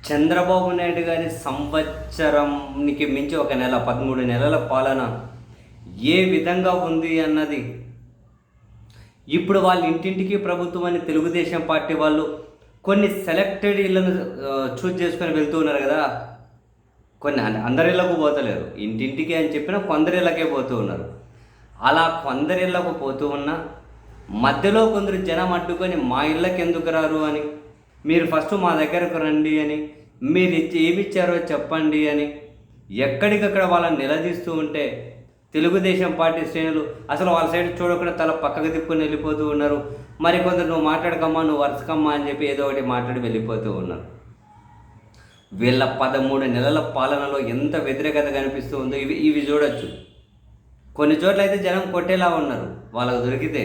చంద్రబాబు నాయుడు గారి సంవత్సరానికి మించి ఒక నెల 13 నెలల పాలన ఏ విధంగా ఉంది అన్నది ఇప్పుడు వాళ్ళ ఇంటింటికి ప్రభుత్వం అని తెలుగుదేశం పార్టీ వాళ్ళు కొన్ని సెలెక్టెడ్ ఇళ్ళను చూజ్ చేసుకొని వెళ్తూ ఉన్నారు కదా. కొన్ని అందరి ఇళ్ళకు పోతలేరు, ఇంటింటికి అని చెప్పినా కొందరి ఇళ్ళకే పోతూ ఉన్నారు. అలా కొందరి ఇళ్ళకు పోతూ ఉన్నా మధ్యలో కొందరు జనం అడ్డుకొని మా ఇళ్ళకి ఎందుకు రారు అని, మీరు ఫస్ట్ మా దగ్గరకు రండి అని, మీరు ఏమిచ్చారో చెప్పండి అని ఎక్కడికక్కడ వాళ్ళని నిలదీస్తూ ఉంటే తెలుగుదేశం పార్టీ శ్రేణులు అసలు వాళ్ళ సైడ్ చూడకుండా తల పక్కకు తిప్పుకొని వెళ్ళిపోతూ ఉన్నారు. మరి కొందరు నువ్వు మాట్లాడకమ్మా, నువ్వు వరుసకమ్మా అని చెప్పి ఏదో ఒకటి మాట్లాడి వెళ్ళిపోతూ ఉన్నారు. వీళ్ళ 13 నెలల పాలనలో ఎంత వ్యతిరేకత కనిపిస్తూ ఉందో ఇవి చూడొచ్చు. కొన్ని చోట్ల అయితే జనం కొట్టేలా ఉన్నారు వాళ్ళకు దొరికితే.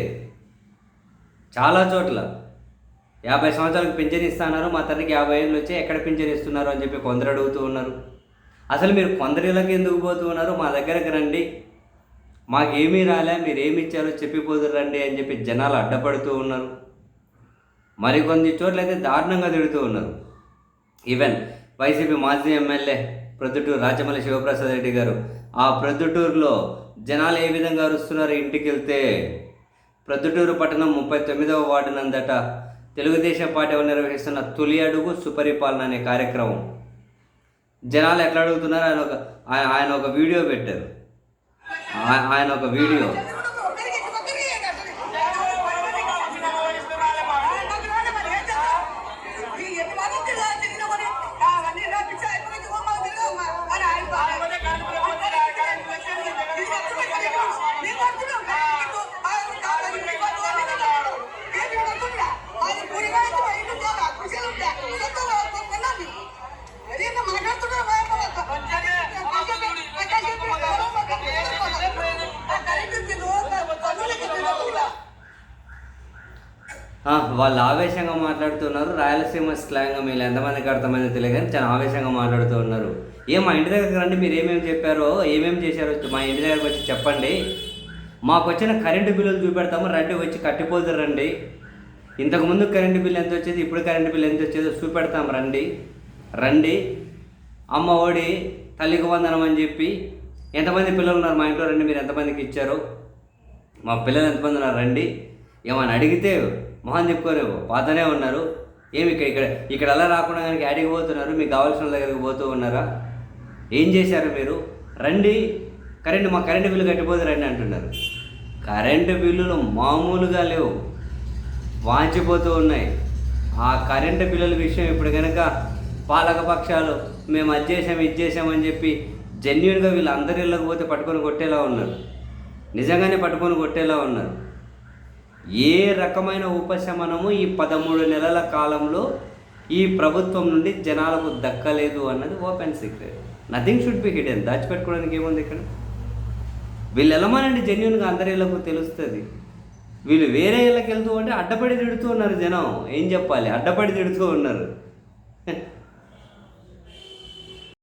చాలా చోట్ల 50 సంవత్సరాలకు పింఛన్ ఇస్తున్నారు, మా తండ్రికి 50 ఏళ్ళు వచ్చి ఎక్కడ పింఛన్ ఇస్తున్నారు అని చెప్పి కొందరు అడుగుతూ ఉన్నారు. అసలు మీరు కొందరిళ్ళకి ఎందుకు పోతూ ఉన్నారు, మా దగ్గరకు రండి, మాకేమీ రాలే, మీరు ఏమి ఇచ్చారో చెప్పిపోదురు రండి అని చెప్పి జనాలు అడ్డపడుతూ ఉన్నారు. మరికొన్ని చోట్ల అయితే దారుణంగా తిడుతూ ఉన్నారు. ఈవెన్ వైసీపీ మాజీ ఎమ్మెల్యే ప్రొద్దుటూరు రాచమల్లి శివప్రసాద్ రెడ్డి గారు ఆ ప్రొద్దుటూరులో జనాలు ఏ విధంగా అరుస్తున్నారు ఇంటికి వెళ్తే. ప్రొద్దుటూరు పట్టణం 39వ వార్డు నందట తెలుగుదేశం పార్టీ నిర్వహిస్తున్న తొలి అడుగు సుపరిపాలన అనే కార్యక్రమం జనాలు ఎట్లా అడుగుతున్నారు. ఆయన ఒక వీడియో పెట్టారు. ఆయన ఒక వీడియో వాళ్ళు ఆవేశంగా మాట్లాడుతున్నారు. రాయలసీమ స్లాంగ్ మీరు ఎంతమందికి అర్థమైందో తెలియదు కానీ చాలా ఆవేశంగా మాట్లాడుతూ ఉన్నారు. మా ఇంటి దగ్గరికి రండి, మీరు ఏమేమి చెప్పారో ఏమేమి చేశారో మా ఇంటి దగ్గరకు వచ్చి చెప్పండి, మాకు వచ్చిన కరెంటు బిల్లులు చూపెడతాము, రండి వచ్చి కట్టిపోదురు రండి, ఇంతకుముందు కరెంటు బిల్లు ఎంత వచ్చేది ఇప్పుడు కరెంటు బిల్లు ఎంత వచ్చేదో చూపెడతాం రండి అమ్మ ఒడి తల్లికి వందనం అని చెప్పి ఎంతమంది పిల్లలు ఉన్నారు మా ఇంట్లో రండి, మీరు ఎంతమందికి ఇచ్చారో, మా పిల్లలు ఎంతమంది ఉన్నారు రండి, ఏమని అడిగితే మొహం తిప్పుకొని పోతూనే ఉన్నారు. ఇక్కడ అలా రాకుండా కనుక యాడికి పోతున్నారు, మీకు కావాల్సిన దగ్గరికి పోతూ ఉన్నారా, ఏం చేశారు మీరు, రండి మా కరెంటు బిల్లు కట్టిపోతే రండి అంటున్నారు. కరెంటు బిల్లులు మామూలుగా లేవు, వాంచిపోతూ ఉన్నాయి. ఆ కరెంటు బిల్లుల విషయం ఇప్పుడు కనుక పాలకపక్షాలు మేము అది చేసామని చెప్పి జెన్యున్గా వీళ్ళు అందరి ఇళ్ళకి పోతే పట్టుకొని కొట్టేలా ఉన్నారు, నిజంగానే పట్టుకొని కొట్టేలా ఉన్నారు. ఏ రకమైన ఉపశమనము ఈ 13 నెలల కాలంలో ఈ ప్రభుత్వం నుండి జనాలకు దక్కలేదు అన్నది open secret. Nothing should be hidden. దాచిపెట్టుకోవడానికి ఏముంది ఇక్కడ? వీళ్ళు వెళ్ళమానండి, జెన్యున్గా అందరి ఇళ్ళకు తెలుస్తుంది. వీళ్ళు వేరే ఇళ్ళకి వెళ్తూ ఉంటే అడ్డపడి తిడుతూ ఉన్నారు జనం. ఏం చెప్పాలి, అడ్డపడి తిడుతూ ఉన్నారు.